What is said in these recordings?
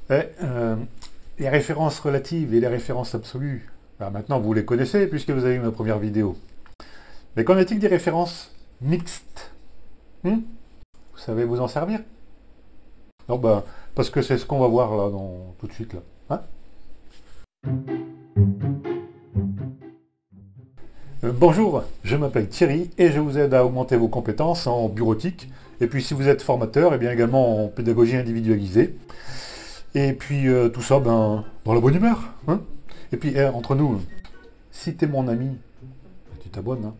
Ouais, les références relatives et les références absolues, bah, maintenant vous les connaissez puisque vous avez vu ma première vidéo. Mais qu'en est-il des références mixtes? Vous savez vous en servir? Non, bah, parce que c'est ce qu'on va voir là, tout de suite là. Hein. Bonjour, je m'appelle Thierry et je vous aide à augmenter vos compétences en bureautique. Et puis si vous êtes formateur, et bien également en pédagogie individualisée. Et puis tout ça, ben, dans la bonne humeur. Hein. Et puis entre nous, si t'es mon ami, tu t'abonnes. Hein.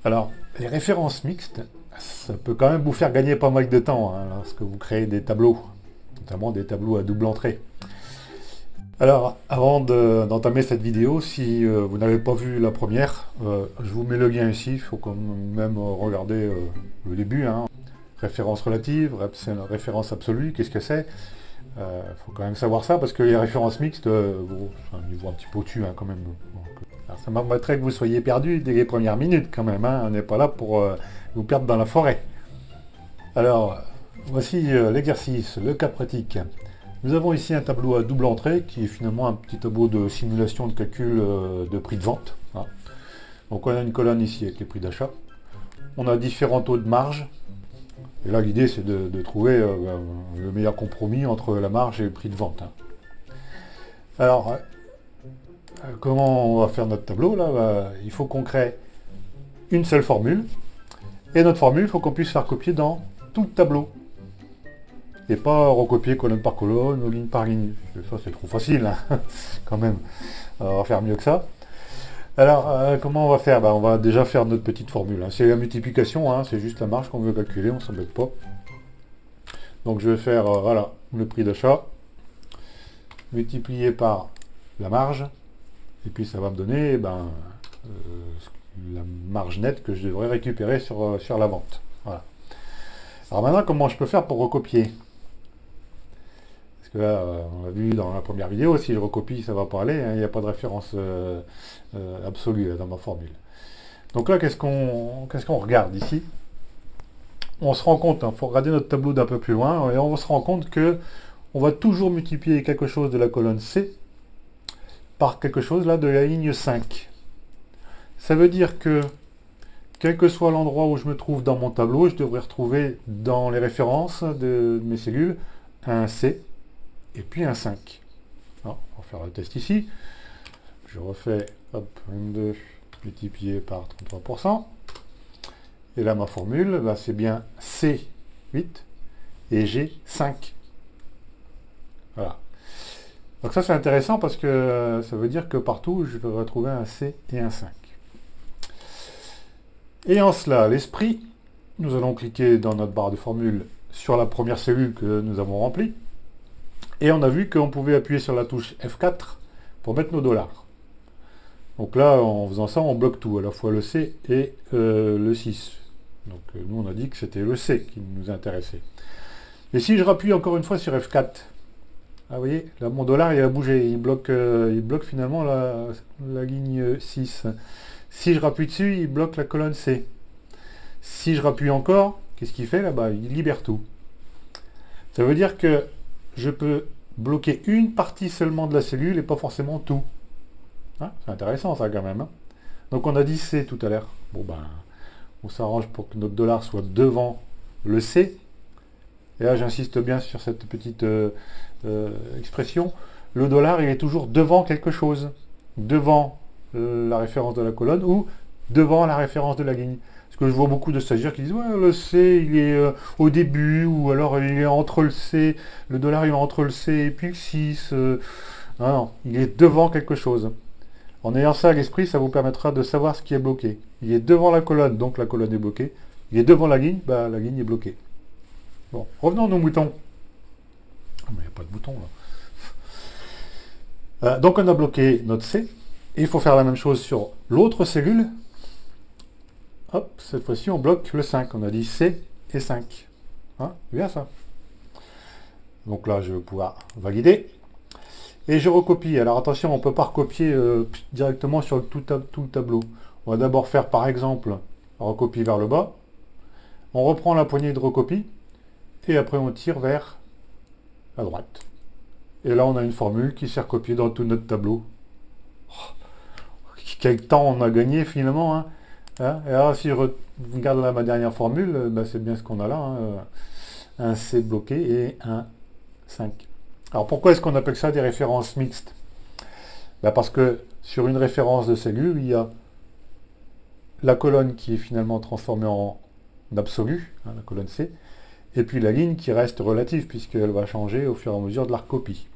Alors, les références mixtes, ça peut quand même vous faire gagner pas mal de temps hein, lorsque vous créez des tableaux, notamment des tableaux à double entrée. Alors, avant d'entamer cette vidéo, si vous n'avez pas vu la première, je vous mets le lien ici, il faut quand même regarder le début. Hein. Référence relative, référence absolue, qu'est-ce que c'est? Il faut quand même savoir ça, parce que les références mixtes, bon, c'est un niveau un petit peu au-dessus hein, quand même. Donc, alors, ça m'embêterait que vous soyez perdu dès les premières minutes quand même, hein. On n'est pas là pour vous perdre dans la forêt. Alors, voici l'exercice, le cas pratique. Nous avons ici un tableau à double entrée qui est finalement un petit tableau de simulation de calcul de prix de vente. Hein. Donc on a une colonne ici avec les prix d'achat. On a différents taux de marge. Et là l'idée c'est de trouver le meilleur compromis entre la marge et le prix de vente. Hein. Alors, comment on va faire notre tableau là il faut qu'on crée une seule formule. Et notre formule, il faut qu'on puisse faire copier dans tout le tableau. Et pas recopier colonne par colonne ou ligne par ligne. Ça c'est trop facile hein, quand même. On va faire mieux que ça. Alors comment on va faire? On va déjà faire notre petite formule. Hein. C'est la multiplication, hein, c'est juste la marge qu'on veut calculer, on ne s'embête pas. Donc je vais faire voilà, le prix d'achat multiplié par la marge. Et puis ça va me donner la marge nette que je devrais récupérer sur la vente. Voilà. Alors maintenant, comment je peux faire pour recopier? Là, on l'a vu dans la première vidéo, si je recopie, ça ne va pas aller, hein, il n'y a pas de référence absolue là, dans ma formule. Donc là, qu'est-ce qu'on regarde ici? On se rend compte, il faut regarder notre tableau d'un peu plus loin, et on se rend compte que on va toujours multiplier quelque chose de la colonne C par quelque chose là de la ligne 5. Ça veut dire que, quel que soit l'endroit où je me trouve dans mon tableau, je devrais retrouver dans les références de mes cellules un C, et puis un 5. Alors, on va faire le test ici. Je refais, hop, 22 multiplié par 33%. Et là, ma formule, c'est bien C, 8, et G, 5. Voilà. Donc ça, c'est intéressant parce que ça veut dire que partout, je vais retrouver un C et un 5. Et en cela, l'esprit, nous allons cliquer dans notre barre de formule sur la première cellule que nous avons remplie. Et on a vu qu'on pouvait appuyer sur la touche F4 pour mettre nos dollars. Donc là, en faisant ça, on bloque tout, à la fois le C et le 6. Donc nous, on a dit que c'était le C qui nous intéressait. Et si je rappuie encore une fois sur F4, ah, vous voyez, là, mon dollar, il a bougé. Il bloque finalement la ligne 6. Si je rappuie dessus, il bloque la colonne C. Si je rappuie encore, qu'est-ce qu'il fait là-bas? Il libère tout. Ça veut dire que je peux bloquer une partie seulement de la cellule et pas forcément tout. Hein, c'est intéressant ça quand même. Hein. Donc on a dit C tout à l'heure. Bon on s'arrange pour que notre dollar soit devant le C. Et là j'insiste bien sur cette petite expression. Le dollar il est toujours devant quelque chose. Devant la référence de la colonne ou devant la référence de la ligne. Parce que je vois beaucoup de stagiaires qui disent ouais, le C il est au début, ou alors il est entre le C, le dollar il est entre le C et puis le 6. Non, il est devant quelque chose. En ayant ça à l'esprit, ça vous permettra de savoir ce qui est bloqué. Il est devant la colonne, donc la colonne est bloquée. Il est devant la ligne, la ligne est bloquée. Bon, revenons à nos moutons. Ah, mais il n'y a pas de bouton là. Donc on a bloqué notre C. Et il faut faire la même chose sur l'autre cellule. Hop, cette fois-ci, on bloque le 5. On a dit C et 5. Hein, c'est bien ça. Donc là, je vais pouvoir valider. Et je recopie. Alors attention, on ne peut pas recopier directement sur tout le tableau. On va d'abord faire, par exemple, recopie vers le bas. On reprend la poignée de recopie. Et après, on tire vers à droite. Et là, on a une formule qui s'est recopiée dans tout notre tableau. Quel temps on a gagné finalement, hein. Et alors, si je regarde là ma dernière formule, ben, c'est bien ce qu'on a là, hein. Un C bloqué et un 5. Alors pourquoi est-ce qu'on appelle ça des références mixtes? Ben, parce que sur une référence de cellule, il y a la colonne qui est finalement transformée en absolu, hein, la colonne C, et puis la ligne qui reste relative, puisqu'elle va changer au fur et à mesure de la recopie.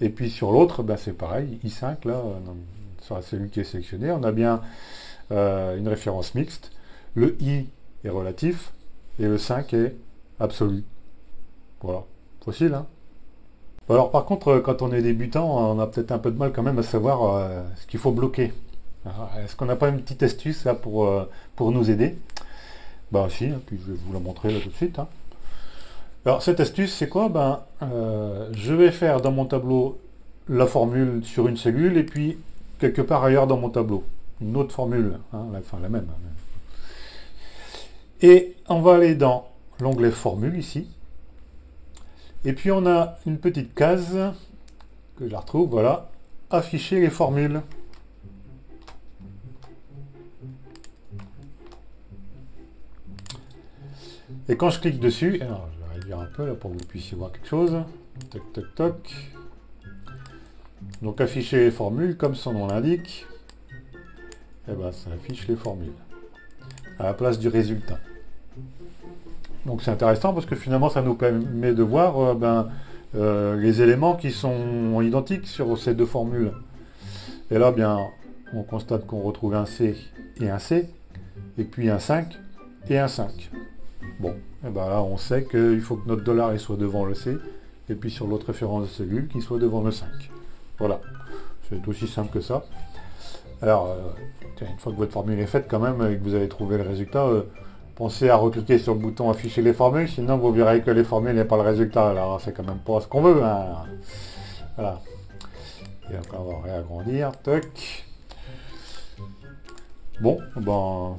Et puis sur l'autre, ben, c'est pareil, I5, là, sur la cellule qui est sélectionnée, on a bien une référence mixte. Le I est relatif, et le 5 est absolu. Voilà, facile, hein. Alors par contre, quand on est débutant, on a peut-être un peu de mal quand même à savoir ce qu'il faut bloquer. Est-ce qu'on n'a pas une petite astuce là pour nous aider? Bah si, hein, puis je vais vous la montrer là tout de suite, hein. Alors cette astuce, c'est quoi? Ben, je vais faire dans mon tableau la formule sur une cellule, et puis quelque part ailleurs dans mon tableau, une autre formule, hein, enfin la même. Et on va aller dans l'onglet formule ici. Et puis on a une petite case, que je la retrouve, voilà, afficher les formules. Et quand je clique dessus, alors je vais réduire un peu là pour que vous puissiez voir quelque chose. Toc, toc, toc. Donc afficher les formules, comme son nom l'indique, et ben ça affiche les formules à la place du résultat. Donc c'est intéressant parce que finalement ça nous permet de voir les éléments qui sont identiques sur ces deux formules. Et là, bien, on constate qu'on retrouve un C et un C, et puis un 5 et un 5. Bon, et ben là on sait qu'il faut que notre dollar il soit devant le C, et puis sur l'autre référence de cellule qu'il soit devant le 5. Voilà, c'est aussi simple que ça. Alors, une fois que votre formule est faite quand même, et que vous avez trouvé le résultat, pensez à recliquer sur le bouton afficher les formules, sinon vous verrez que les formules n'est pas le résultat. Alors c'est quand même pas ce qu'on veut, hein. Voilà. Et après on va réagrandir. Toc. Bon, ben,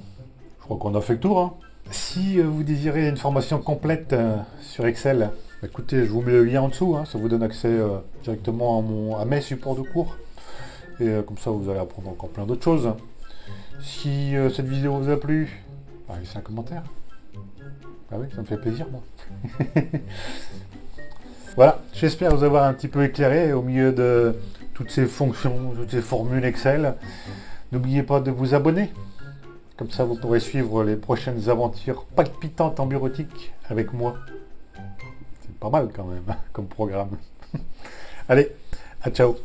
je crois qu'on a fait le tour, hein. Si vous désirez une formation complète sur Excel, écoutez, je vous mets le lien en dessous, hein, ça vous donne accès directement à mes supports de cours. Et comme ça, vous allez apprendre encore plein d'autres choses. Si cette vidéo vous a plu, laissez un commentaire. Ah oui, ça me fait plaisir, moi. Voilà, j'espère vous avoir un petit peu éclairé au milieu de toutes ces fonctions, toutes ces formules Excel. N'oubliez pas de vous abonner. Comme ça, vous pourrez suivre les prochaines aventures palpitantes en bureautique avec moi. C'est pas mal quand même, hein, comme programme. Allez, à ciao.